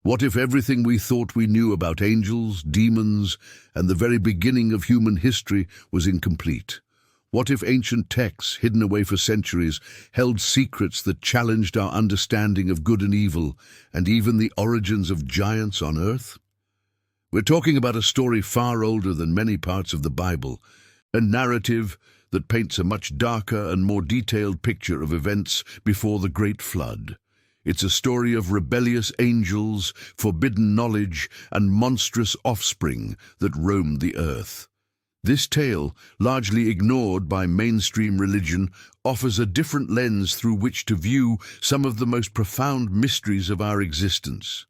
What if everything we thought we knew about angels, demons, and the very beginning of human history was incomplete? What if ancient texts, hidden away for centuries, held secrets that challenged our understanding of good and evil, and even the origins of giants on earth? We're talking about a story far older than many parts of the Bible, a narrative that paints a much darker and more detailed picture of events before the Great Flood. It's a story of rebellious angels, forbidden knowledge, and monstrous offspring that roamed the earth. This tale, largely ignored by mainstream religion, offers a different lens through which to view some of the most profound mysteries of our existence.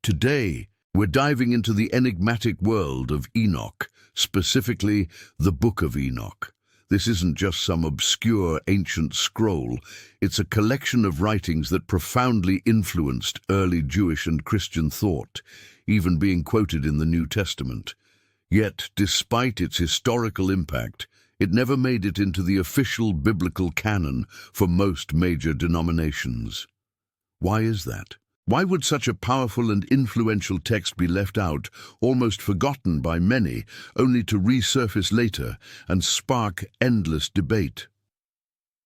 Today, we're diving into the enigmatic world of Enoch, specifically the Book of Enoch. This isn't just some obscure ancient scroll. It's a collection of writings that profoundly influenced early Jewish and Christian thought, even being quoted in the New Testament. Yet, despite its historical impact, it never made it into the official biblical canon for most major denominations. Why is that? Why would such a powerful and influential text be left out, almost forgotten by many, only to resurface later and spark endless debate?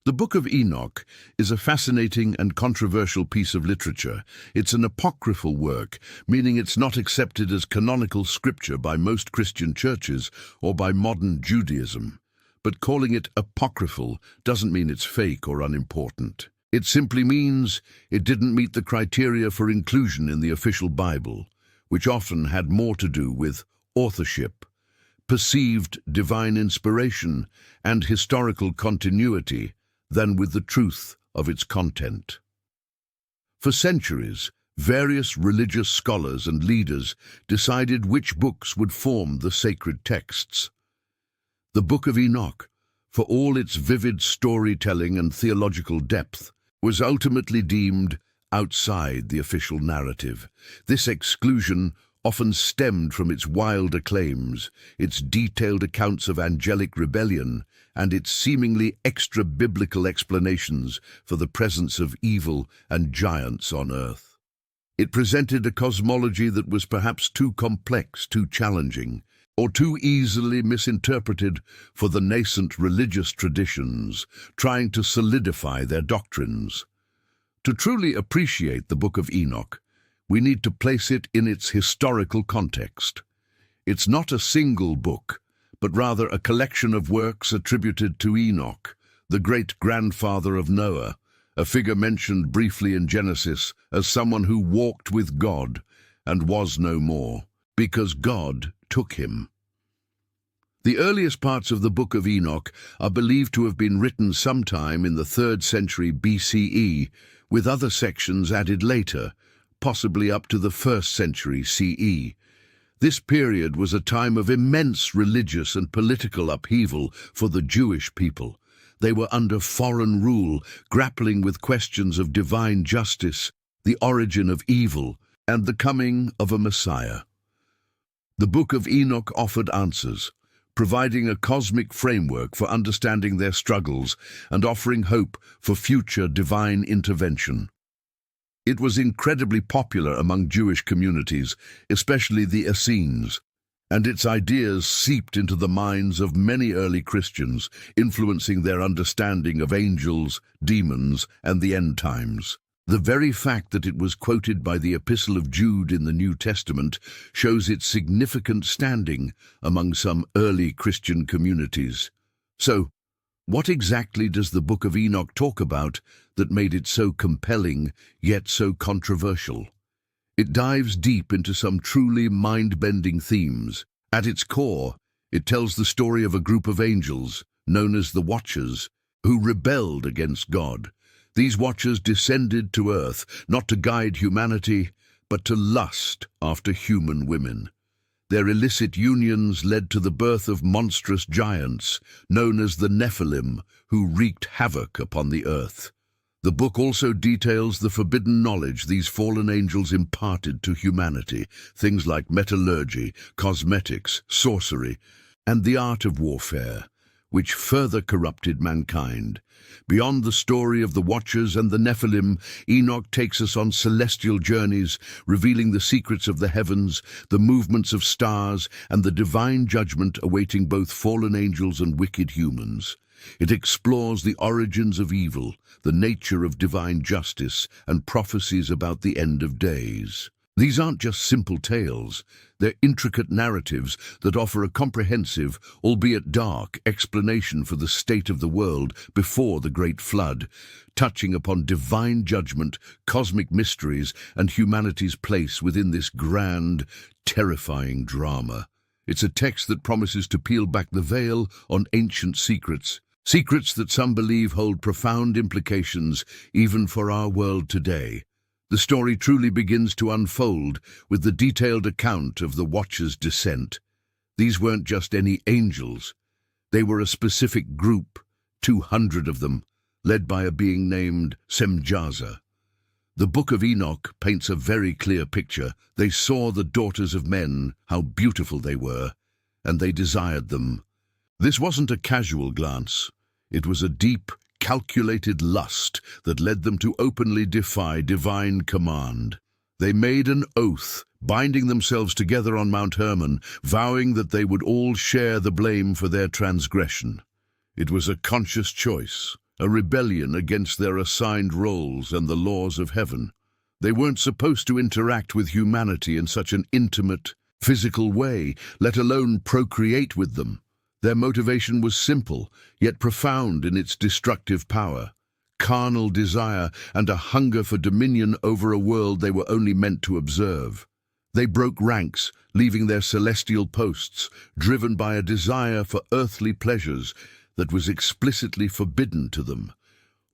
The Book of Enoch is a fascinating and controversial piece of literature. It's an apocryphal work, meaning it's not accepted as canonical scripture by most Christian churches or by modern Judaism. But calling it apocryphal doesn't mean it's fake or unimportant. It simply means it didn't meet the criteria for inclusion in the official Bible, which often had more to do with authorship, perceived divine inspiration, and historical continuity than with the truth of its content. For centuries, various religious scholars and leaders decided which books would form the sacred texts. The Book of Enoch, for all its vivid storytelling and theological depth, was ultimately deemed outside the official narrative. This exclusion often stemmed from its wilder claims, its detailed accounts of angelic rebellion, and its seemingly extra-biblical explanations for the presence of evil and giants on earth. It presented a cosmology that was perhaps too complex, too challenging, or too easily misinterpreted for the nascent religious traditions trying to solidify their doctrines. To truly appreciate the Book of Enoch, we need to place it in its historical context. It's not a single book, but rather a collection of works attributed to Enoch, the great-grandfather of Noah, a figure mentioned briefly in Genesis as someone who walked with God and was no more, because God took him. The earliest parts of the Book of Enoch are believed to have been written sometime in the 3rd century BCE, with other sections added later, possibly up to the 1st century CE. This period was a time of immense religious and political upheaval for the Jewish people. They were under foreign rule, grappling with questions of divine justice, the origin of evil, and the coming of a Messiah. The Book of Enoch offered answers, providing a cosmic framework for understanding their struggles and offering hope for future divine intervention. It was incredibly popular among Jewish communities, especially the Essenes, and its ideas seeped into the minds of many early Christians, influencing their understanding of angels, demons, and the end times. The very fact that it was quoted by the Epistle of Jude in the New Testament shows its significant standing among some early Christian communities. So, what exactly does the Book of Enoch talk about that made it so compelling, yet so controversial? It dives deep into some truly mind-bending themes. At its core, it tells the story of a group of angels, known as the Watchers, who rebelled against God. These Watchers descended to earth, not to guide humanity, but to lust after human women. Their illicit unions led to the birth of monstrous giants, known as the Nephilim, who wreaked havoc upon the earth. The book also details the forbidden knowledge these fallen angels imparted to humanity, things like metallurgy, cosmetics, sorcery, and the art of warfare. which further corrupted mankind. Beyond the story of the Watchers and the Nephilim, Enoch takes us on celestial journeys, revealing the secrets of the heavens, the movements of stars, and the divine judgment awaiting both fallen angels and wicked humans. It explores the origins of evil, the nature of divine justice, and prophecies about the end of days. These aren't just simple tales, they're intricate narratives that offer a comprehensive, albeit dark, explanation for the state of the world before the Great Flood, touching upon divine judgment, cosmic mysteries, and humanity's place within this grand, terrifying drama. It's a text that promises to peel back the veil on ancient secrets, secrets that some believe hold profound implications even for our world today. The story truly begins to unfold with the detailed account of the Watchers' descent. These weren't just any angels. They were a specific group, 200 of them, led by a being named Semjaza. The Book of Enoch paints a very clear picture. They saw the daughters of men, how beautiful they were, and they desired them. This wasn't a casual glance. It was a deep, calculated lust that led them to openly defy divine command. They made an oath, binding themselves together on Mount Hermon, vowing that they would all share the blame for their transgression. It was a conscious choice, a rebellion against their assigned roles and the laws of heaven. They weren't supposed to interact with humanity in such an intimate, physical way, let alone procreate with them. Their motivation was simple, yet profound in its destructive power. Carnal desire and a hunger for dominion over a world they were only meant to observe. They broke ranks, leaving their celestial posts, driven by a desire for earthly pleasures that was explicitly forbidden to them.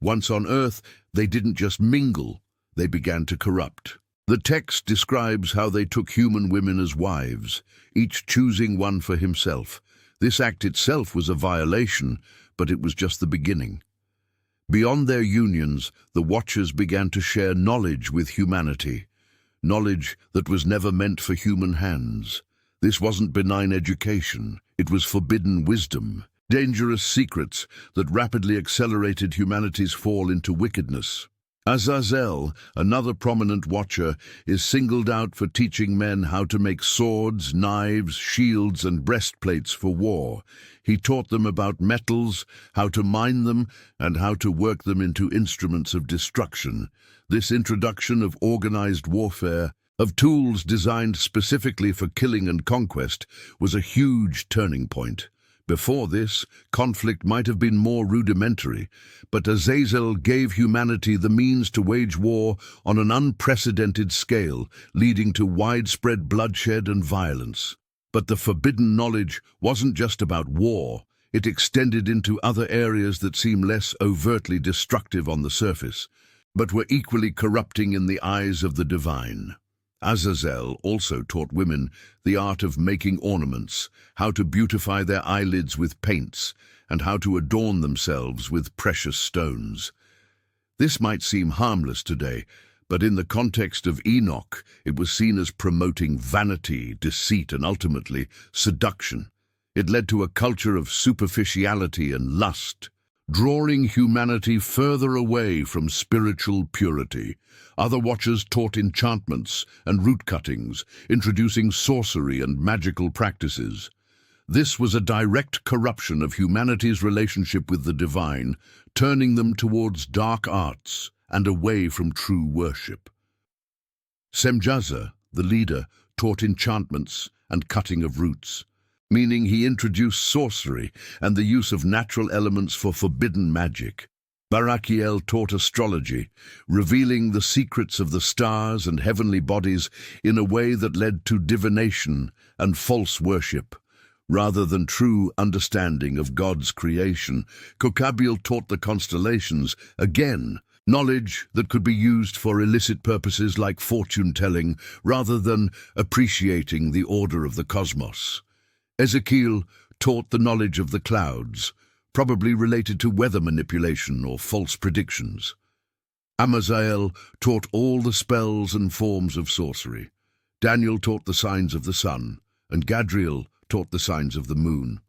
Once on earth, they didn't just mingle, they began to corrupt. The text describes how they took human women as wives, each choosing one for himself. This act itself was a violation, but it was just the beginning. Beyond their unions, the Watchers began to share knowledge with humanity, knowledge that was never meant for human hands. This wasn't benign education, it was forbidden wisdom, dangerous secrets that rapidly accelerated humanity's fall into wickedness. Azazel, another prominent Watcher, is singled out for teaching men how to make swords, knives, shields, and breastplates for war. He taught them about metals, how to mine them, and how to work them into instruments of destruction. This introduction of organized warfare, of tools designed specifically for killing and conquest, was a huge turning point. Before this, conflict might have been more rudimentary, but Azazel gave humanity the means to wage war on an unprecedented scale, leading to widespread bloodshed and violence. But the forbidden knowledge wasn't just about war. It extended into other areas that seem less overtly destructive on the surface, but were equally corrupting in the eyes of the divine. Azazel also taught women the art of making ornaments, how to beautify their eyelids with paints, and how to adorn themselves with precious stones. This might seem harmless today, but in the context of Enoch, it was seen as promoting vanity, deceit, and ultimately seduction. It led to a culture of superficiality and lust, drawing humanity further away from spiritual purity. Other Watchers taught enchantments and root cuttings, introducing sorcery and magical practices. This was a direct corruption of humanity's relationship with the divine, turning them towards dark arts and away from true worship. Semjaza, the leader, taught enchantments and cutting of roots, meaning he introduced sorcery and the use of natural elements for forbidden magic. Barakiel taught astrology, revealing the secrets of the stars and heavenly bodies in a way that led to divination and false worship, rather than true understanding of God's creation. Kokabiel taught the constellations, again, knowledge that could be used for illicit purposes like fortune-telling, rather than appreciating the order of the cosmos. Ezekiel taught the knowledge of the clouds, probably related to weather manipulation or false predictions. Amaziel taught all the spells and forms of sorcery. Daniel taught the signs of the sun, and Gadriel taught the signs of the moon.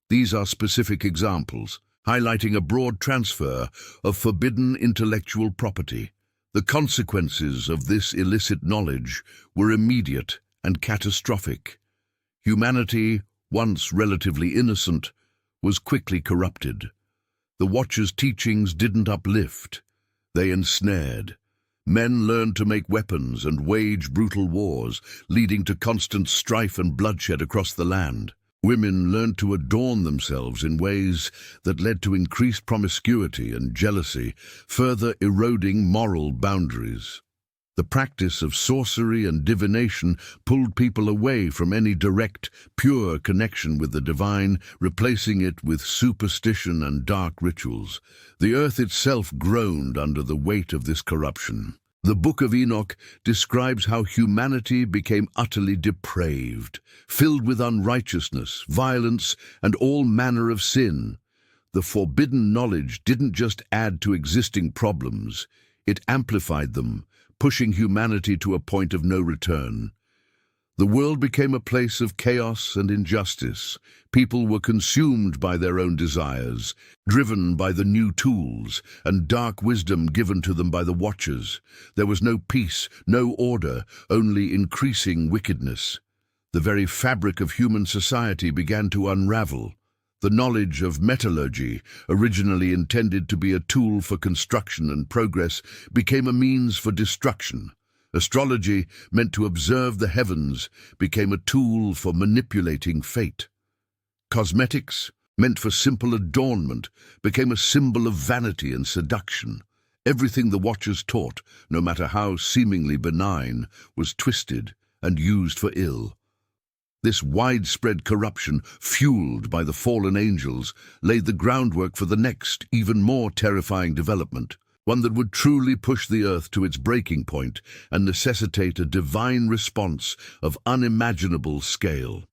These are specific examples, highlighting a broad transfer of forbidden intellectual property. The consequences of this illicit knowledge were immediate and catastrophic. Humanity, once relatively innocent, was quickly corrupted. The Watchers' teachings didn't uplift, they ensnared. Men learned to make weapons and wage brutal wars, leading to constant strife and bloodshed across the land. Women learned to adorn themselves in ways that led to increased promiscuity and jealousy, further eroding moral boundaries. The practice of sorcery and divination pulled people away from any direct, pure connection with the divine, replacing it with superstition and dark rituals. The earth itself groaned under the weight of this corruption. The Book of Enoch describes how humanity became utterly depraved, filled with unrighteousness, violence, and all manner of sin. The forbidden knowledge didn't just add to existing problems, it amplified them, pushing humanity to a point of no return. The world became a place of chaos and injustice. People were consumed by their own desires, driven by the new tools and dark wisdom given to them by the Watchers. There was no peace, no order, only increasing wickedness. The very fabric of human society began to unravel. The knowledge of metallurgy, originally intended to be a tool for construction and progress, became a means for destruction. Astrology, meant to observe the heavens, became a tool for manipulating fate. Cosmetics, meant for simple adornment, became a symbol of vanity and seduction. Everything the Watchers taught, no matter how seemingly benign, was twisted and used for ill. This widespread corruption, fueled by the fallen angels, laid the groundwork for the next, even more terrifying development, one that would truly push the earth to its breaking point and necessitate a divine response of unimaginable scale.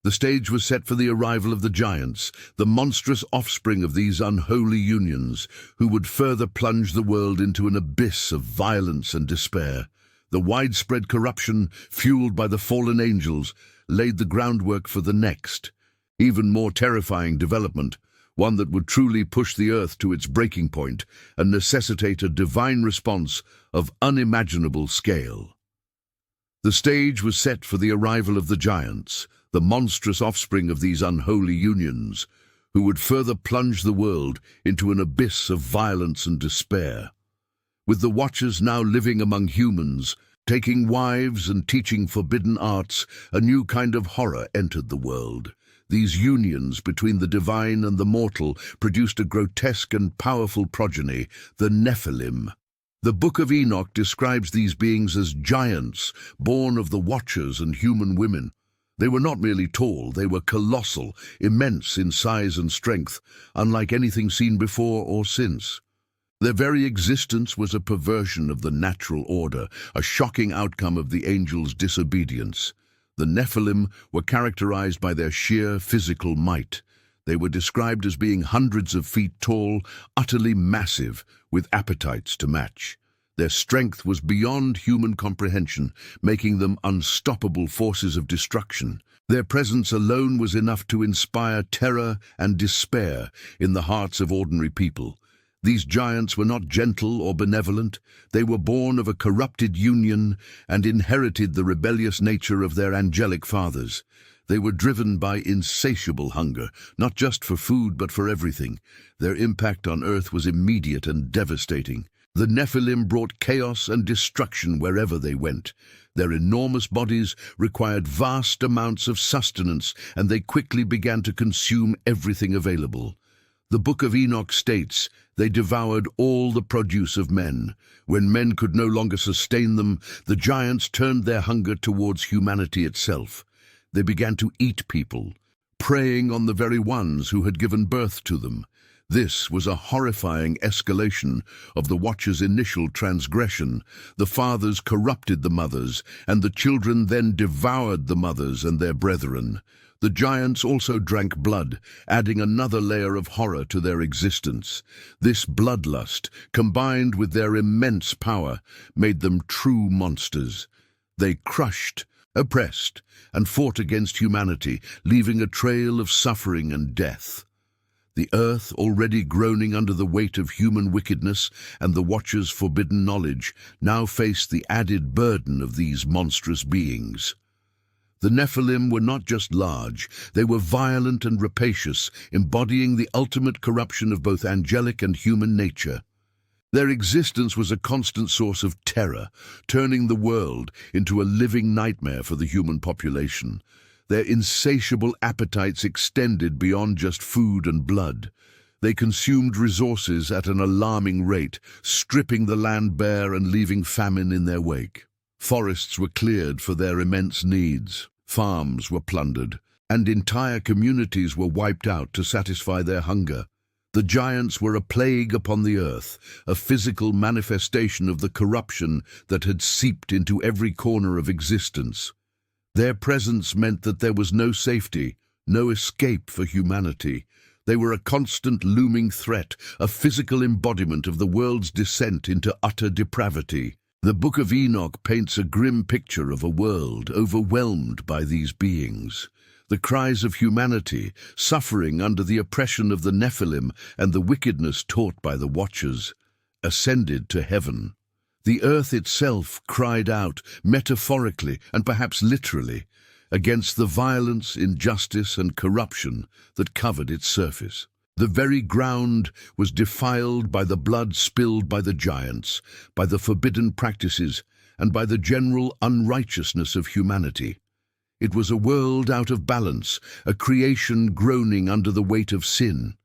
The stage was set for the arrival of the giants, the monstrous offspring of these unholy unions, who would further plunge the world into an abyss of violence and despair. The widespread corruption, fueled by the fallen angels, laid the groundwork for the next, even more terrifying development, one that would truly push the earth to its breaking point and necessitate a divine response of unimaginable scale. The stage was set for the arrival of the giants, the monstrous offspring of these unholy unions, who would further plunge the world into an abyss of violence and despair. With the Watchers now living among humans, taking wives and teaching forbidden arts, a new kind of horror entered the world. These unions between the divine and the mortal produced a grotesque and powerful progeny, the Nephilim. The Book of Enoch describes these beings as giants, born of the Watchers and human women. They were not merely tall, they were colossal, immense in size and strength, unlike anything seen before or since. Their very existence was a perversion of the natural order, a shocking outcome of the angels' disobedience. The Nephilim were characterized by their sheer physical might. They were described as being hundreds of feet tall, utterly massive, with appetites to match. Their strength was beyond human comprehension, making them unstoppable forces of destruction. Their presence alone was enough to inspire terror and despair in the hearts of ordinary people. These giants were not gentle or benevolent. They were born of a corrupted union and inherited the rebellious nature of their angelic fathers. They were driven by insatiable hunger, not just for food but for everything. Their impact on earth was immediate and devastating. The Nephilim brought chaos and destruction wherever they went. Their enormous bodies required vast amounts of sustenance, and they quickly began to consume everything available. The Book of Enoch states, "They devoured all the produce of men. When men could no longer sustain them, the giants turned their hunger towards humanity itself. They began to eat people, preying on the very ones who had given birth to them. This was a horrifying escalation of the Watchers' initial transgression. The fathers corrupted the mothers, and the children then devoured the mothers and their brethren. The giants also drank blood, adding another layer of horror to their existence. This bloodlust, combined with their immense power, made them true monsters. They crushed, oppressed, and fought against humanity, leaving a trail of suffering and death. The earth, already groaning under the weight of human wickedness and the Watcher's forbidden knowledge, now faced the added burden of these monstrous beings. The Nephilim were not just large, they were violent and rapacious, embodying the ultimate corruption of both angelic and human nature. Their existence was a constant source of terror, turning the world into a living nightmare for the human population. Their insatiable appetites extended beyond just food and blood. They consumed resources at an alarming rate, stripping the land bare and leaving famine in their wake. Forests were cleared for their immense needs, farms were plundered, and entire communities were wiped out to satisfy their hunger. The giants were a plague upon the earth, a physical manifestation of the corruption that had seeped into every corner of existence. Their presence meant that there was no safety, no escape for humanity. They were a constant looming threat, a physical embodiment of the world's descent into utter depravity. The Book of Enoch paints a grim picture of a world overwhelmed by these beings. The cries of humanity, suffering under the oppression of the Nephilim and the wickedness taught by the Watchers, ascended to heaven. The earth itself cried out, metaphorically and perhaps literally, against the violence, injustice, and corruption that covered its surface. The very ground was defiled by the blood spilled by the giants, by the forbidden practices, and by the general unrighteousness of humanity. It was a world out of balance, a creation groaning under the weight of sin.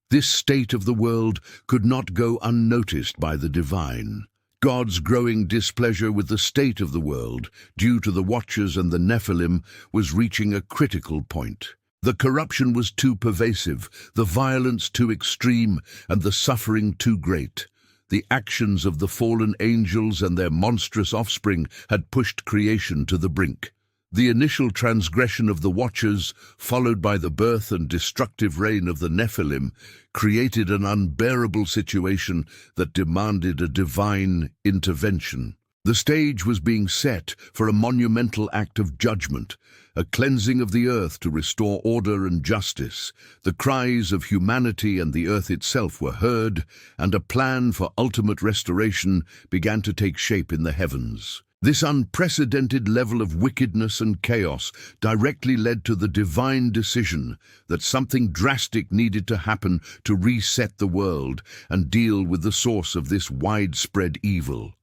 This state of the world could not go unnoticed by the divine. God's growing displeasure with the state of the world, due to the Watchers and the Nephilim, was reaching a critical point. The corruption was too pervasive, the violence too extreme, and the suffering too great. The actions of the fallen angels and their monstrous offspring had pushed creation to the brink. The initial transgression of the Watchers, followed by the birth and destructive reign of the Nephilim, created an unbearable situation that demanded a divine intervention. The stage was being set for a monumental act of judgment, a cleansing of the earth to restore order and justice. The cries of humanity and the earth itself were heard, and a plan for ultimate restoration began to take shape in the heavens. This unprecedented level of wickedness and chaos directly led to the divine decision that something drastic needed to happen to reset the world and deal with the source of this widespread evil.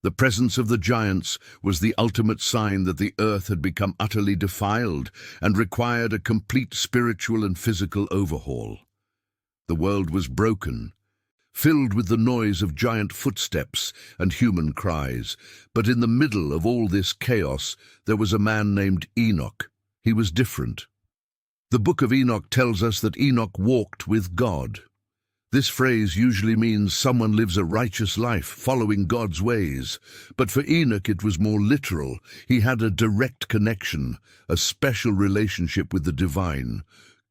The presence of the giants was the ultimate sign that the earth had become utterly defiled and required a complete spiritual and physical overhaul. The world was broken, filled with the noise of giant footsteps and human cries. But in the middle of all this chaos, there was a man named Enoch. He was different. The Book of Enoch tells us that Enoch walked with God. This phrase usually means someone lives a righteous life, following God's ways. But for Enoch it was more literal. He had a direct connection, a special relationship with the divine.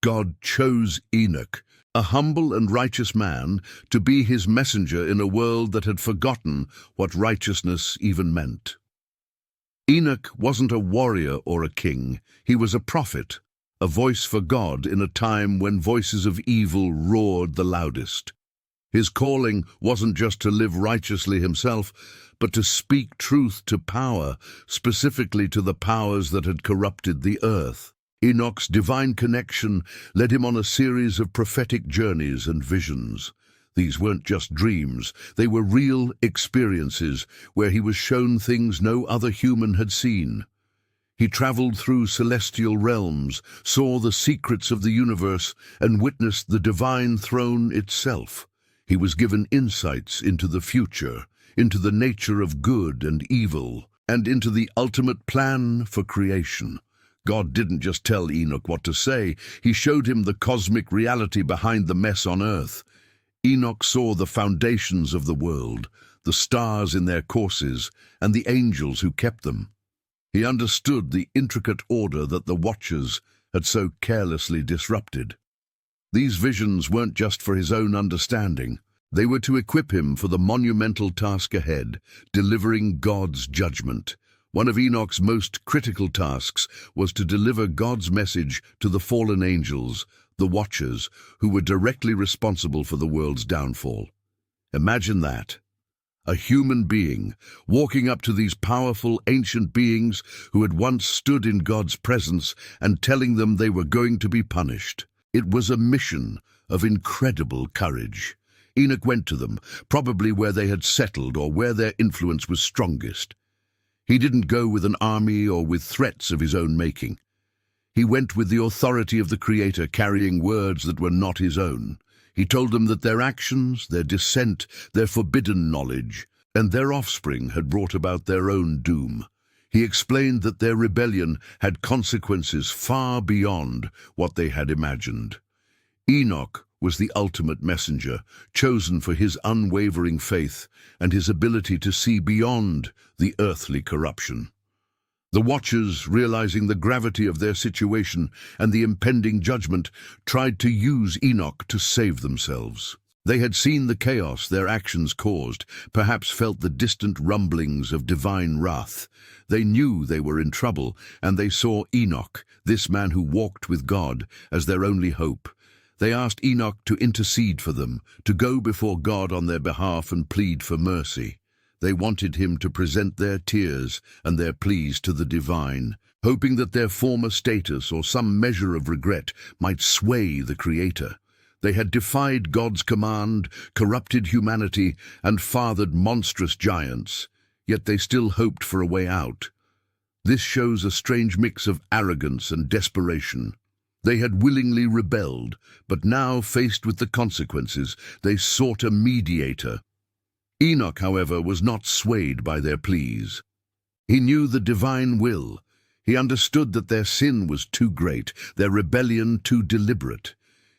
God chose Enoch, a humble and righteous man, to be his messenger in a world that had forgotten what righteousness even meant. Enoch wasn't a warrior or a king. He was a prophet, a voice for God in a time when voices of evil roared the loudest. His calling wasn't just to live righteously himself, but to speak truth to power, specifically to the powers that had corrupted the earth. Enoch's divine connection led him on a series of prophetic journeys and visions. These weren't just dreams, they were real experiences where he was shown things no other human had seen. He traveled through celestial realms, saw the secrets of the universe, and witnessed the divine throne itself. He was given insights into the future, into the nature of good and evil, and into the ultimate plan for creation. God didn't just tell Enoch what to say, he showed him the cosmic reality behind the mess on earth. Enoch saw the foundations of the world, the stars in their courses, and the angels who kept them. He understood the intricate order that the Watchers had so carelessly disrupted. These visions weren't just for his own understanding. They were to equip him for the monumental task ahead, delivering God's judgment. One of Enoch's most critical tasks was to deliver God's message to the fallen angels, the Watchers, who were directly responsible for the world's downfall. Imagine that. A human being walking up to these powerful ancient beings who had once stood in God's presence and telling them they were going to be punished. It was a mission of incredible courage. Enoch went to them, probably where they had settled or where their influence was strongest. He didn't go with an army or with threats of his own making. He went with the authority of the Creator, carrying words that were not his own. He told them that their actions, their dissent, their forbidden knowledge, and their offspring had brought about their own doom. He explained that their rebellion had consequences far beyond what they had imagined. Enoch was the ultimate messenger, chosen for his unwavering faith and his ability to see beyond the earthly corruption. The Watchers, realizing the gravity of their situation and the impending judgment, tried to use Enoch to save themselves. They had seen the chaos their actions caused, perhaps felt the distant rumblings of divine wrath. They knew they were in trouble, and they saw Enoch, this man who walked with God, as their only hope. They asked Enoch to intercede for them, to go before God on their behalf and plead for mercy. They wanted him to present their tears and their pleas to the divine, hoping that their former status or some measure of regret might sway the Creator. They had defied God's command, corrupted humanity, and fathered monstrous giants, yet they still hoped for a way out. This shows a strange mix of arrogance and desperation. They had willingly rebelled, but now, faced with the consequences, they sought a mediator. Enoch, however, was not swayed by their pleas. He knew the divine will. He understood that their sin was too great, their rebellion too deliberate.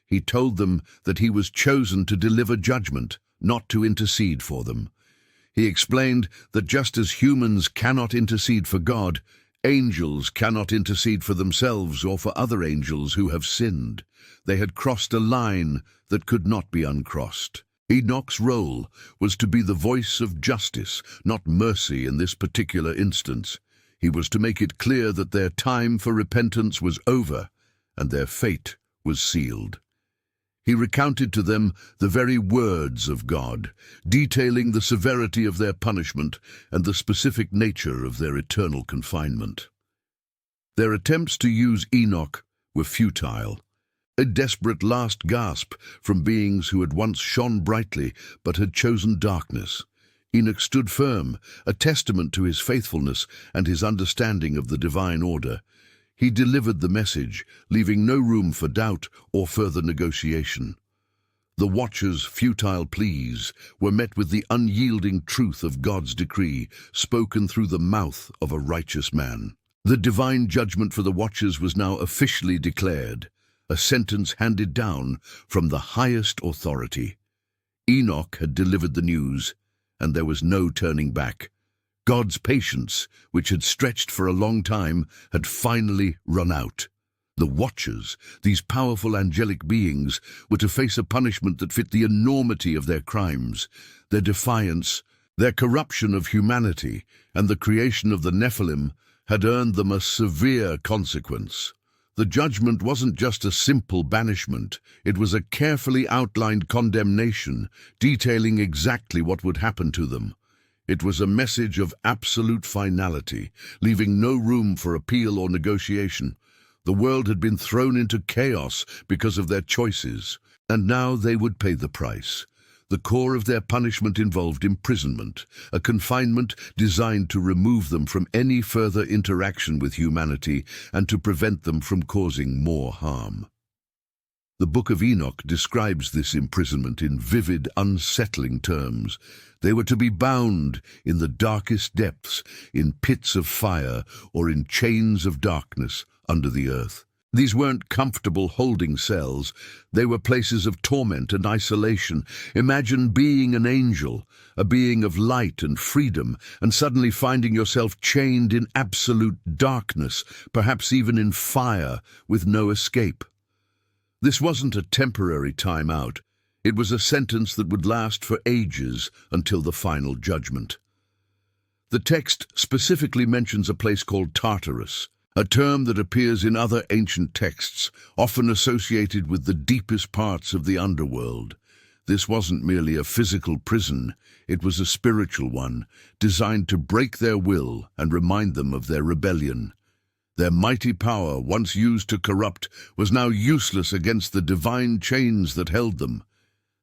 He told them that he was chosen to deliver judgment, not to intercede for them. He explained that just as humans cannot intercede for God, angels cannot intercede for themselves or for other angels who have sinned. They had crossed a line that could not be uncrossed. Enoch's role was to be the voice of justice, not mercy in this particular instance. He was to make it clear that their time for repentance was over and their fate was sealed. He recounted to them the very words of God, detailing the severity of their punishment and the specific nature of their eternal confinement. Their attempts to use Enoch were futile. A desperate last gasp from beings who had once shone brightly but had chosen darkness. Enoch stood firm, a testament to his faithfulness and his understanding of the divine order. He delivered the message, leaving no room for doubt or further negotiation. The Watchers' futile pleas were met with the unyielding truth of God's decree, spoken through the mouth of a righteous man. The divine judgment for the Watchers was now officially declared, a sentence handed down from the highest authority. Enoch had delivered the news, and there was no turning back. God's patience, which had stretched for a long time, had finally run out. The Watchers, these powerful angelic beings, were to face a punishment that fit the enormity of their crimes. Their defiance, their corruption of humanity, and the creation of the Nephilim had earned them a severe consequence. The judgment wasn't just a simple banishment, it was a carefully outlined condemnation, detailing exactly what would happen to them. It was a message of absolute finality, leaving no room for appeal or negotiation. The world had been thrown into chaos because of their choices, and now they would pay the price. The core of their punishment involved imprisonment, a confinement designed to remove them from any further interaction with humanity and to prevent them from causing more harm. The Book of Enoch describes this imprisonment in vivid, unsettling terms. They were to be bound in the darkest depths, in pits of fire, or in chains of darkness under the earth. These weren't comfortable holding cells. They were places of torment and isolation. Imagine being an angel, a being of light and freedom, and suddenly finding yourself chained in absolute darkness, perhaps even in fire, with no escape. This wasn't a temporary time out. It was a sentence that would last for ages until the final judgment. The text specifically mentions a place called Tartarus, a term that appears in other ancient texts, often associated with the deepest parts of the underworld. This wasn't merely a physical prison, it was a spiritual one, designed to break their will and remind them of their rebellion. Their mighty power, once used to corrupt, was now useless against the divine chains that held them.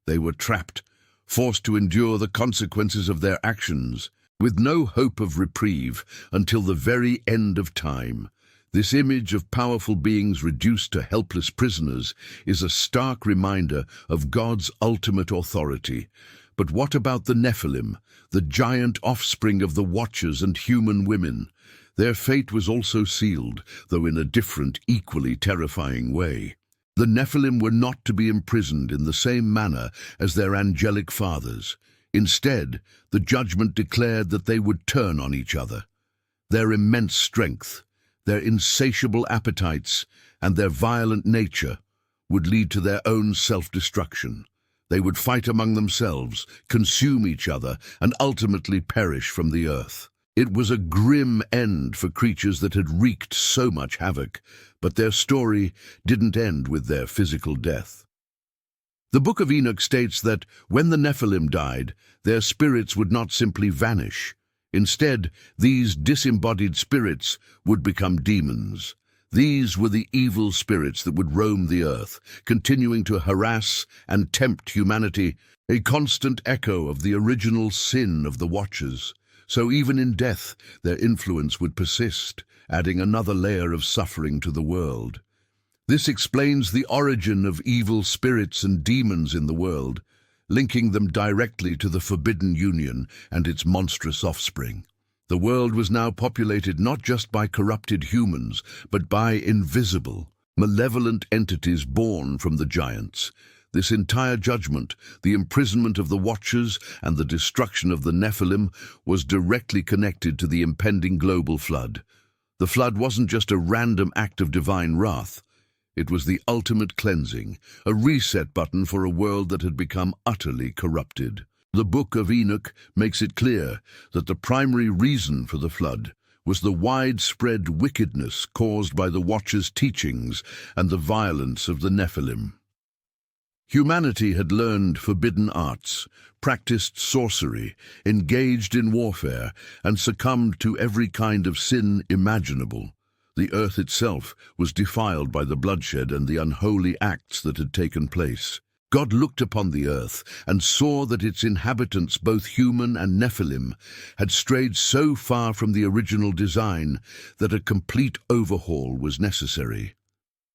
They were trapped, forced to endure the consequences of their actions, with no hope of reprieve until the very end of time. This image of powerful beings reduced to helpless prisoners is a stark reminder of God's ultimate authority. But what about the Nephilim, the giant offspring of the Watchers and human women? Their fate was also sealed, though in a different, equally terrifying way. The Nephilim were not to be imprisoned in the same manner as their angelic fathers. Instead, the judgment declared that they would turn on each other. Their immense strength, their insatiable appetites, and their violent nature would lead to their own self-destruction. They would fight among themselves, consume each other, and ultimately perish from the earth. It was a grim end for creatures that had wreaked so much havoc, but their story didn't end with their physical death. The Book of Enoch states that when the Nephilim died, their spirits would not simply vanish. Instead, these disembodied spirits would become demons. These were the evil spirits that would roam the earth, continuing to harass and tempt humanity, a constant echo of the original sin of the Watchers. So even in death, their influence would persist, adding another layer of suffering to the world. This explains the origin of evil spirits and demons in the world, linking them directly to the forbidden union and its monstrous offspring. The world was now populated not just by corrupted humans, but by invisible, malevolent entities born from the giants. This entire judgment, the imprisonment of the Watchers and the destruction of the Nephilim, was directly connected to the impending global flood. The flood wasn't just a random act of divine wrath. It was the ultimate cleansing, a reset button for a world that had become utterly corrupted. The Book of Enoch makes it clear that the primary reason for the flood was the widespread wickedness caused by the Watchers' teachings and the violence of the Nephilim. Humanity had learned forbidden arts, practiced sorcery, engaged in warfare, and succumbed to every kind of sin imaginable. The earth itself was defiled by the bloodshed and the unholy acts that had taken place. God looked upon the earth and saw that its inhabitants, both human and Nephilim, had strayed so far from the original design that a complete overhaul was necessary.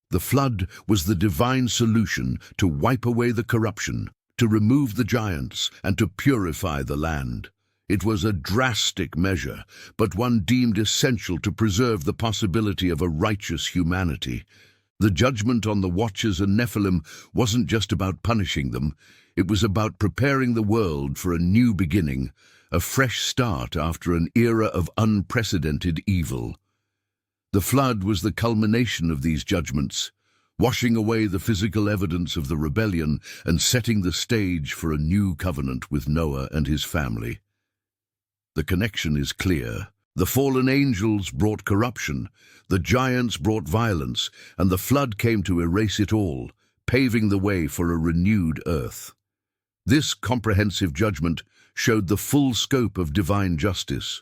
The flood was the divine solution to wipe away the corruption, to remove the giants, and to purify the land. It was a drastic measure, but one deemed essential to preserve the possibility of a righteous humanity. The judgment on the Watchers and Nephilim wasn't just about punishing them, it was about preparing the world for a new beginning, a fresh start after an era of unprecedented evil. The flood was the culmination of these judgments, washing away the physical evidence of the rebellion and setting the stage for a new covenant with Noah and his family. The connection is clear. The fallen angels brought corruption, the giants brought violence, and the flood came to erase it all, paving the way for a renewed earth. This comprehensive judgment showed the full scope of divine justice.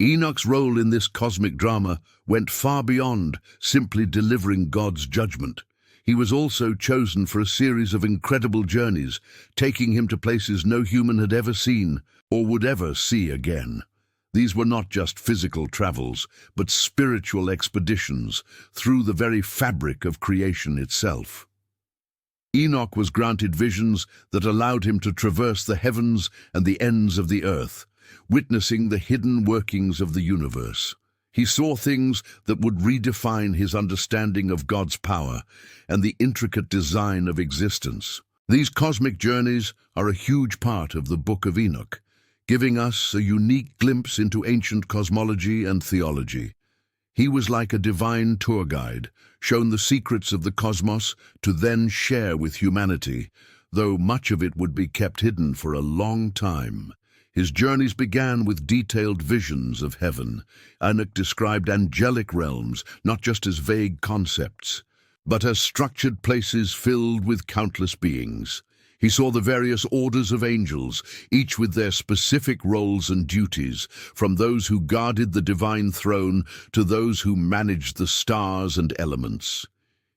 Enoch's role in this cosmic drama went far beyond simply delivering God's judgment. He was also chosen for a series of incredible journeys, taking him to places no human had ever seen or would ever see again. These were not just physical travels, but spiritual expeditions through the very fabric of creation itself. Enoch was granted visions that allowed him to traverse the heavens and the ends of the earth, witnessing the hidden workings of the universe. He saw things that would redefine his understanding of God's power and the intricate design of existence. These cosmic journeys are a huge part of the Book of Enoch, giving us a unique glimpse into ancient cosmology and theology. He was like a divine tour guide, shown the secrets of the cosmos to then share with humanity, though much of it would be kept hidden for a long time. His journeys began with detailed visions of heaven. Enoch described angelic realms not just as vague concepts, but as structured places filled with countless beings. He saw the various orders of angels, each with their specific roles and duties, from those who guarded the divine throne to those who managed the stars and elements.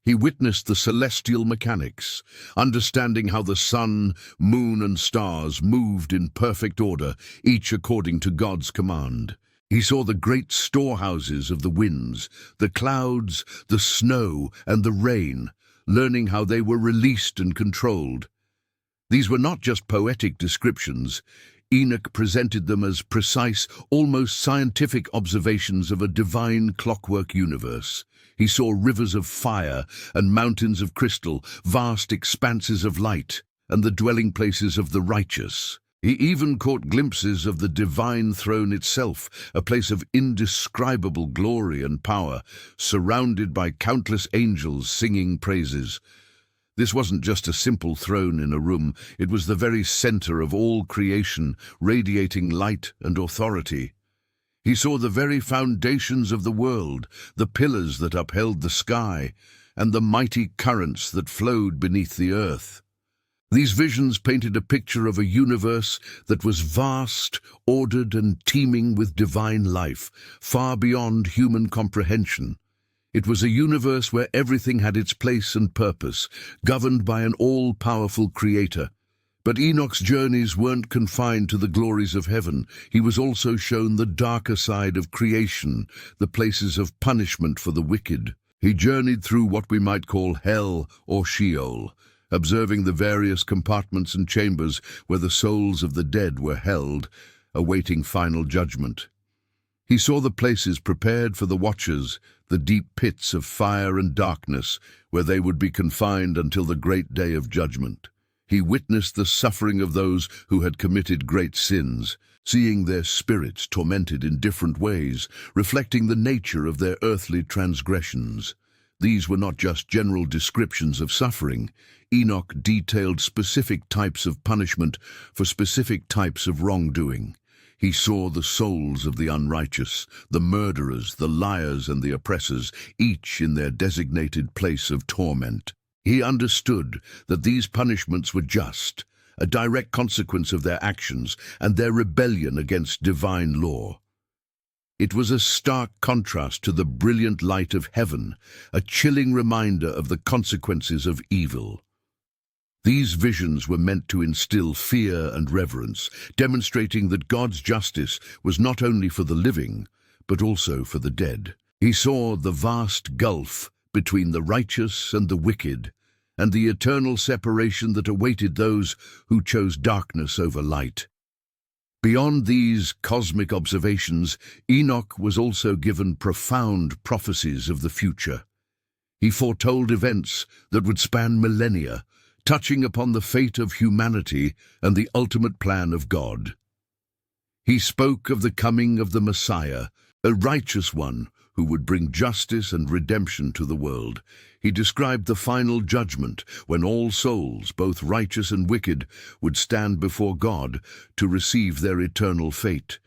He witnessed the celestial mechanics, understanding how the sun, moon, and stars moved in perfect order, each according to God's command. He saw the great storehouses of the winds, the clouds, the snow, and the rain, learning how they were released and controlled. These were not just poetic descriptions. Enoch presented them as precise, almost scientific observations of a divine clockwork universe. He saw rivers of fire and mountains of crystal, vast expanses of light, and the dwelling places of the righteous. He even caught glimpses of the divine throne itself, a place of indescribable glory and power, surrounded by countless angels singing praises. This wasn't just a simple throne in a room, it was the very center of all creation, radiating light and authority. He saw the very foundations of the world, the pillars that upheld the sky, and the mighty currents that flowed beneath the earth. These visions painted a picture of a universe that was vast, ordered, and teeming with divine life, far beyond human comprehension. It was a universe where everything had its place and purpose, governed by an all-powerful creator. But Enoch's journeys weren't confined to the glories of heaven. He was also shown the darker side of creation, the places of punishment for the wicked. He journeyed through what we might call hell or Sheol, observing the various compartments and chambers where the souls of the dead were held, awaiting final judgment. He saw the places prepared for the watchers, the deep pits of fire and darkness, where they would be confined until the great day of judgment. He witnessed the suffering of those who had committed great sins, seeing their spirits tormented in different ways, reflecting the nature of their earthly transgressions. These were not just general descriptions of suffering. Enoch detailed specific types of punishment for specific types of wrongdoing. He saw the souls of the unrighteous, the murderers, the liars, and the oppressors, each in their designated place of torment. He understood that these punishments were just, a direct consequence of their actions and their rebellion against divine law. It was a stark contrast to the brilliant light of heaven, a chilling reminder of the consequences of evil. These visions were meant to instill fear and reverence, demonstrating that God's justice was not only for the living, but also for the dead. He saw the vast gulf between the righteous and the wicked, and the eternal separation that awaited those who chose darkness over light. Beyond these cosmic observations, Enoch was also given profound prophecies of the future. He foretold events that would span millennia, touching upon the fate of humanity and the ultimate plan of God. He spoke of the coming of the Messiah, a righteous one who would bring justice and redemption to the world. He described the final judgment when all souls, both righteous and wicked, would stand before God to receive their eternal fate.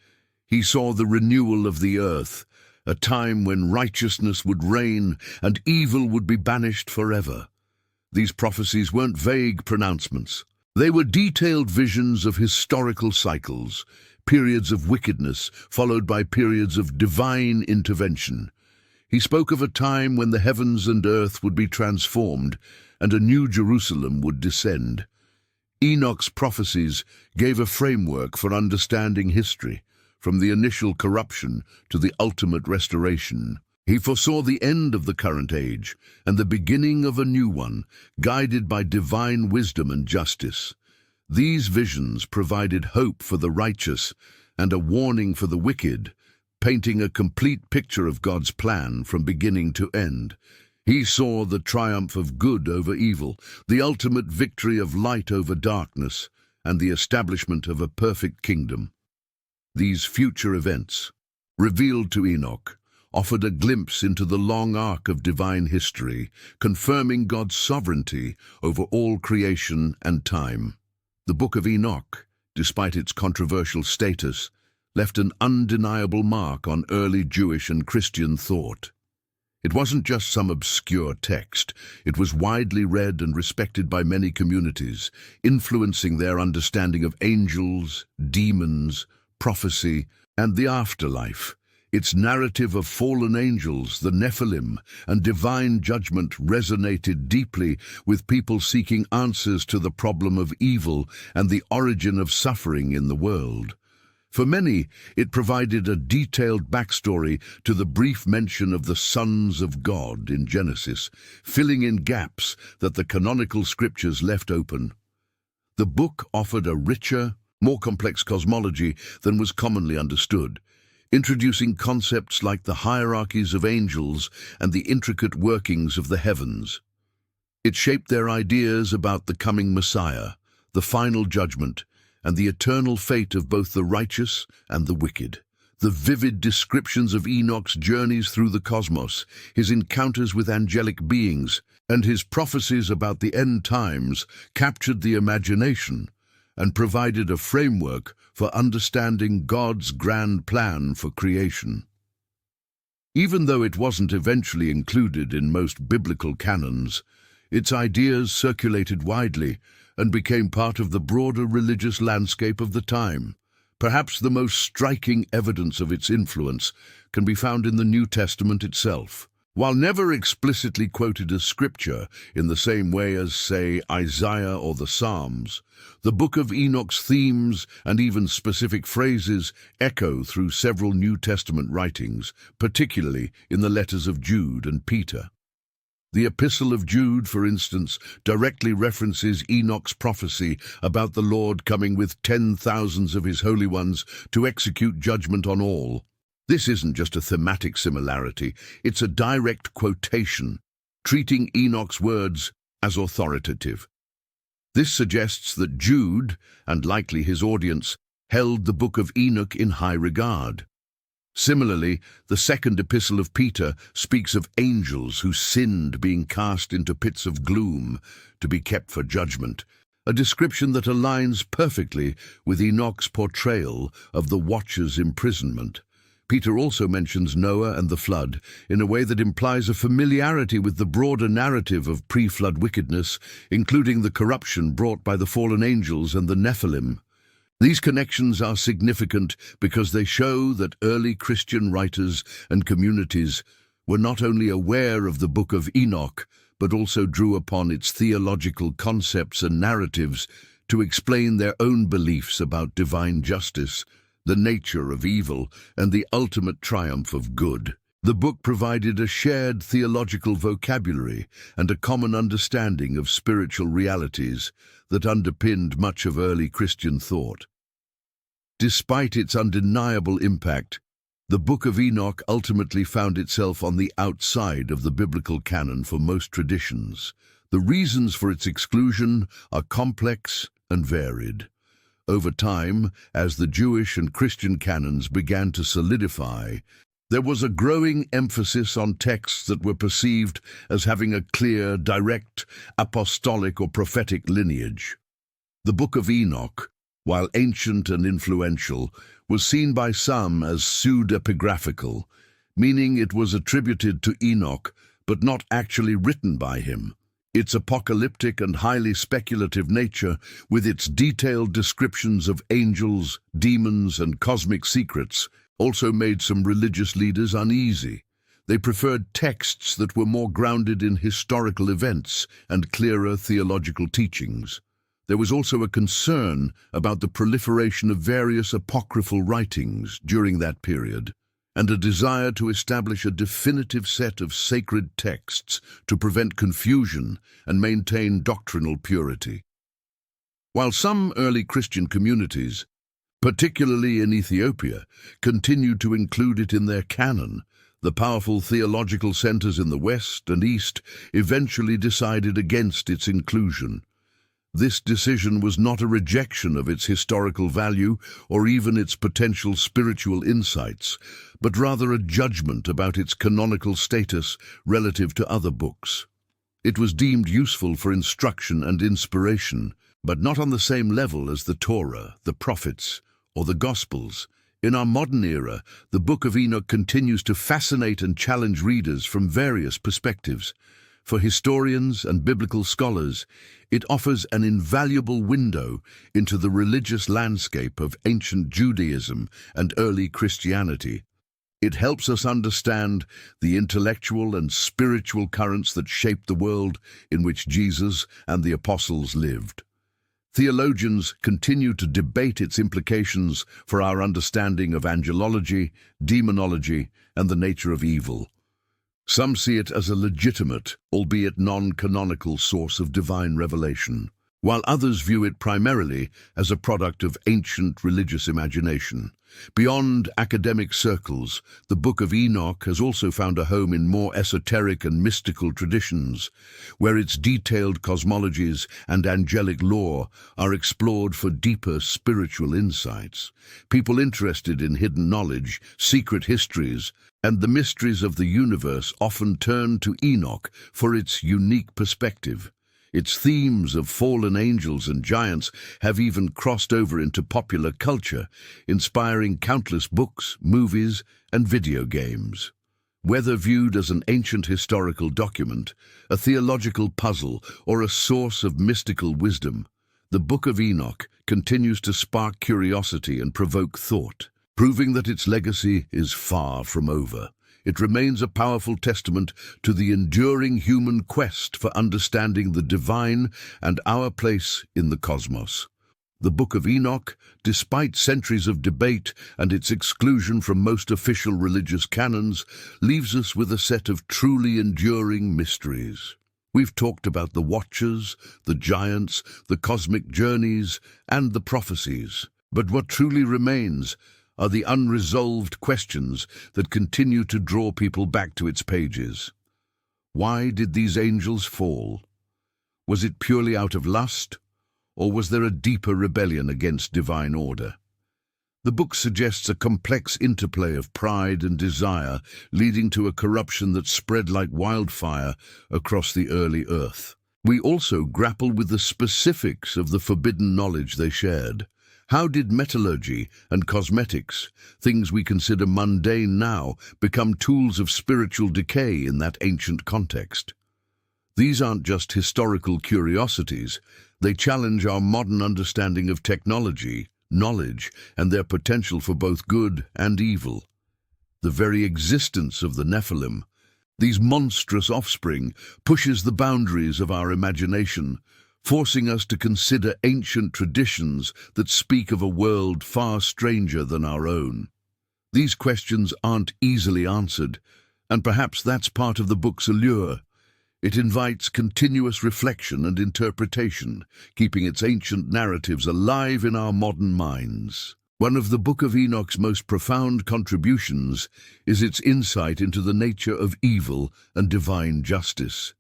He saw the renewal of the earth, a time when righteousness would reign and evil would be banished forever. These prophecies weren't vague pronouncements. They were detailed visions of historical cycles, periods of wickedness followed by periods of divine intervention. He spoke of a time when the heavens and earth would be transformed and a new Jerusalem would descend. Enoch's prophecies gave a framework for understanding history, from the initial corruption to the ultimate restoration. He foresaw the end of the current age and the beginning of a new one, guided by divine wisdom and justice. These visions provided hope for the righteous and a warning for the wicked, painting a complete picture of God's plan from beginning to end. He saw the triumph of good over evil, the ultimate victory of light over darkness, and the establishment of a perfect kingdom. These future events, revealed to Enoch, offered a glimpse into the long arc of divine history, confirming God's sovereignty over all creation and time. The Book of Enoch, despite its controversial status, left an undeniable mark on early Jewish and Christian thought. It wasn't just some obscure text. It was widely read and respected by many communities, influencing their understanding of angels, demons, prophecy, and the afterlife. Its narrative of fallen angels, the Nephilim, and divine judgment resonated deeply with people seeking answers to the problem of evil and the origin of suffering in the world. For many, it provided a detailed backstory to the brief mention of the sons of God in Genesis, filling in gaps that the canonical scriptures left open. The book offered a richer, more complex cosmology than was commonly understood, introducing concepts like the hierarchies of angels and the intricate workings of the heavens. It shaped their ideas about the coming Messiah, the final judgment, and the eternal fate of both the righteous and the wicked. The vivid descriptions of Enoch's journeys through the cosmos, his encounters with angelic beings, and his prophecies about the end times captured the imagination and provided a framework for understanding God's grand plan for creation. Even though it wasn't eventually included in most biblical canons, its ideas circulated widely and became part of the broader religious landscape of the time. Perhaps the most striking evidence of its influence can be found in the New Testament itself. While never explicitly quoted as scripture in the same way as, say, Isaiah or the Psalms, the Book of Enoch's themes and even specific phrases echo through several New Testament writings, particularly in the letters of Jude and Peter. The Epistle of Jude, for instance, directly references Enoch's prophecy about the Lord coming with 10,000s of his holy ones to execute judgment on all. This isn't just a thematic similarity, it's a direct quotation, treating Enoch's words as authoritative. This suggests that Jude, and likely his audience, held the Book of Enoch in high regard. Similarly, the second epistle of Peter speaks of angels who sinned being cast into pits of gloom to be kept for judgment, a description that aligns perfectly with Enoch's portrayal of the watcher's imprisonment. Peter also mentions Noah and the flood in a way that implies a familiarity with the broader narrative of pre-flood wickedness, including the corruption brought by the fallen angels and the Nephilim. These connections are significant because they show that early Christian writers and communities were not only aware of the Book of Enoch, but also drew upon its theological concepts and narratives to explain their own beliefs about divine justice, the nature of evil, and the ultimate triumph of good. The book provided a shared theological vocabulary and a common understanding of spiritual realities that underpinned much of early Christian thought. Despite its undeniable impact, the Book of Enoch ultimately found itself on the outside of the biblical canon for most traditions. The reasons for its exclusion are complex and varied. Over time, as the Jewish and Christian canons began to solidify, there was a growing emphasis on texts that were perceived as having a clear, direct, apostolic or prophetic lineage. The Book of Enoch, while ancient and influential, was seen by some as pseudepigraphical, meaning it was attributed to Enoch but not actually written by him. Its apocalyptic and highly speculative nature, with its detailed descriptions of angels, demons, and cosmic secrets, also made some religious leaders uneasy. They preferred texts that were more grounded in historical events and clearer theological teachings. There was also a concern about the proliferation of various apocryphal writings during that period, and a desire to establish a definitive set of sacred texts to prevent confusion and maintain doctrinal purity. While some early Christian communities, particularly in Ethiopia, continued to include it in their canon, the powerful theological centers in the West and East eventually decided against its inclusion. This decision was not a rejection of its historical value or even its potential spiritual insights, but rather a judgment about its canonical status relative to other books. It was deemed useful for instruction and inspiration, but not on the same level as the Torah, the prophets, or the Gospels. In our modern era, the Book of Enoch continues to fascinate and challenge readers from various perspectives. For historians and biblical scholars, it offers an invaluable window into the religious landscape of ancient Judaism and early Christianity. It helps us understand the intellectual and spiritual currents that shaped the world in which Jesus and the apostles lived. Theologians continue to debate its implications for our understanding of angelology, demonology, and the nature of evil. Some see it as a legitimate, albeit non-canonical source of divine revelation, while others view it primarily as a product of ancient religious imagination. Beyond academic circles, the Book of Enoch has also found a home in more esoteric and mystical traditions, where its detailed cosmologies and angelic lore are explored for deeper spiritual insights. People interested in hidden knowledge, secret histories, and the mysteries of the universe often turn to Enoch for its unique perspective. Its themes of fallen angels and giants have even crossed over into popular culture, inspiring countless books, movies, and video games. Whether viewed as an ancient historical document, a theological puzzle, or a source of mystical wisdom, the Book of Enoch continues to spark curiosity and provoke thought, proving that its legacy is far from over. It remains a powerful testament to the enduring human quest for understanding the divine and our place in the cosmos. The Book of Enoch, despite centuries of debate and its exclusion from most official religious canons, leaves us with a set of truly enduring mysteries. We've talked about the Watchers, the giants, the cosmic journeys, and the prophecies. But what truly remains are the unresolved questions that continue to draw people back to its pages. Why did these angels fall? Was it purely out of lust, or was there a deeper rebellion against divine order? The book suggests a complex interplay of pride and desire, leading to a corruption that spread like wildfire across the early earth. We also grapple with the specifics of the forbidden knowledge they shared. How did metallurgy and cosmetics, things we consider mundane now, become tools of spiritual decay in that ancient context? These aren't just historical curiosities, they challenge our modern understanding of technology, knowledge, and their potential for both good and evil. The very existence of the Nephilim, these monstrous offspring, pushes the boundaries of our imagination, forcing us to consider ancient traditions that speak of a world far stranger than our own. These questions aren't easily answered, and perhaps that's part of the book's allure. It invites continuous reflection and interpretation, keeping its ancient narratives alive in our modern minds. One of the Book of Enoch's most profound contributions is its insight into the nature of evil and divine justice.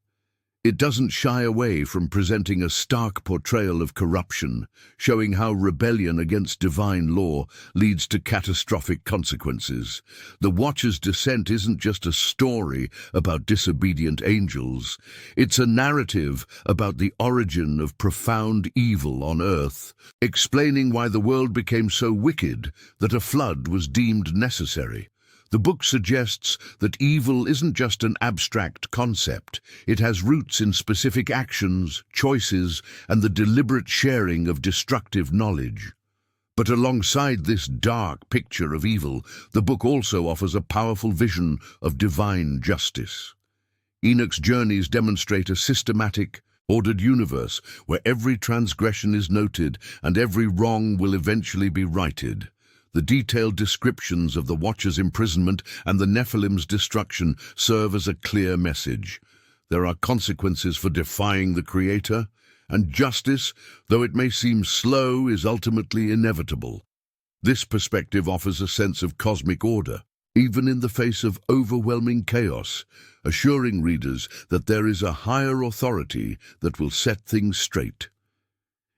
It doesn't shy away from presenting a stark portrayal of corruption, showing how rebellion against divine law leads to catastrophic consequences. The Watcher's descent isn't just a story about disobedient angels. It's a narrative about the origin of profound evil on earth, explaining why the world became so wicked that a flood was deemed necessary. The book suggests that evil isn't just an abstract concept. It has roots in specific actions, choices, and the deliberate sharing of destructive knowledge. But alongside this dark picture of evil, the book also offers a powerful vision of divine justice. Enoch's journeys demonstrate a systematic, ordered universe where every transgression is noted and every wrong will eventually be righted. The detailed descriptions of the Watcher's imprisonment and the Nephilim's destruction serve as a clear message. There are consequences for defying the Creator, and justice, though it may seem slow, is ultimately inevitable. This perspective offers a sense of cosmic order, even in the face of overwhelming chaos, assuring readers that there is a higher authority that will set things straight.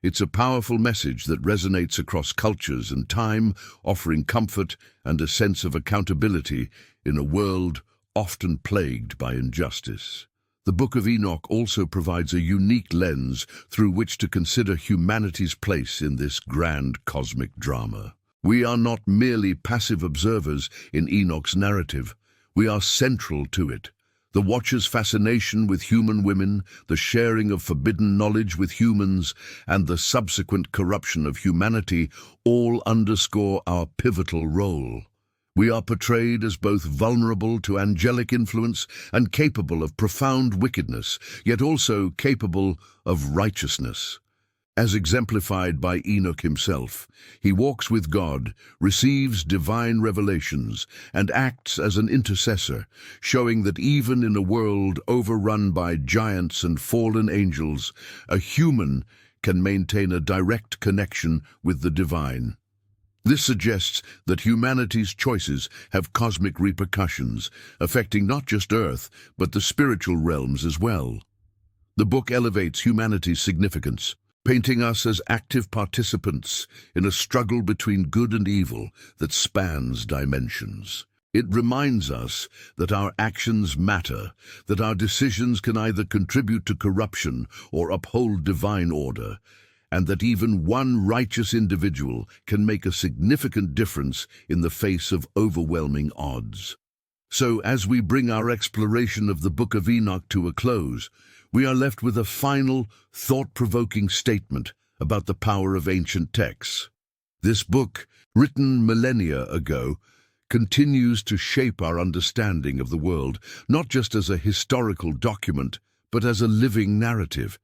It's a powerful message that resonates across cultures and time, offering comfort and a sense of accountability in a world often plagued by injustice. The Book of Enoch also provides a unique lens through which to consider humanity's place in this grand cosmic drama. We are not merely passive observers in Enoch's narrative. We are central to it. The Watcher's fascination with human women, the sharing of forbidden knowledge with humans, and the subsequent corruption of humanity all underscore our pivotal role. We are portrayed as both vulnerable to angelic influence and capable of profound wickedness, yet also capable of righteousness. As exemplified by Enoch himself, he walks with God, receives divine revelations, and acts as an intercessor, showing that even in a world overrun by giants and fallen angels, a human can maintain a direct connection with the divine. This suggests that humanity's choices have cosmic repercussions, affecting not just Earth, but the spiritual realms as well. The book elevates humanity's significance, painting us as active participants in a struggle between good and evil that spans dimensions. It reminds us that our actions matter, that our decisions can either contribute to corruption or uphold divine order, and that even one righteous individual can make a significant difference in the face of overwhelming odds. So, as we bring our exploration of the Book of Enoch to a close, we are left with a final, thought-provoking statement about the power of ancient texts. This book, written millennia ago, continues to shape our understanding of the world, not just as a historical document, but as a living narrative.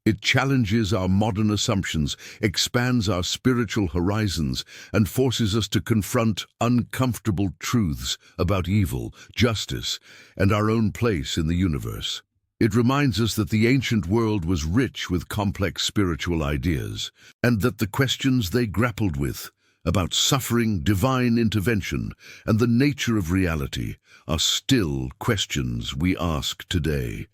It challenges our modern assumptions, expands our spiritual horizons, and forces us to confront uncomfortable truths about evil, justice, and our own place in the universe. It reminds us that the ancient world was rich with complex spiritual ideas, and that the questions they grappled with about suffering, divine intervention, and the nature of reality are still questions we ask today.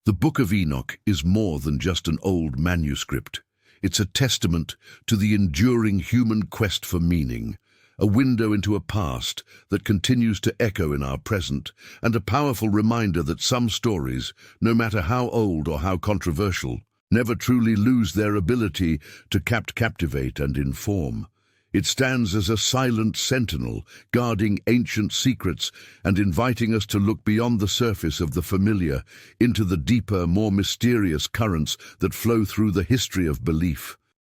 The Book of Enoch is more than just an old manuscript. It's a testament to the enduring human quest for meaning, a window into a past that continues to echo in our present, and a powerful reminder that some stories, no matter how old or how controversial, never truly lose their ability to captivate and inform. It stands as a silent sentinel, guarding ancient secrets and inviting us to look beyond the surface of the familiar into the deeper, more mysterious currents that flow through the history of belief.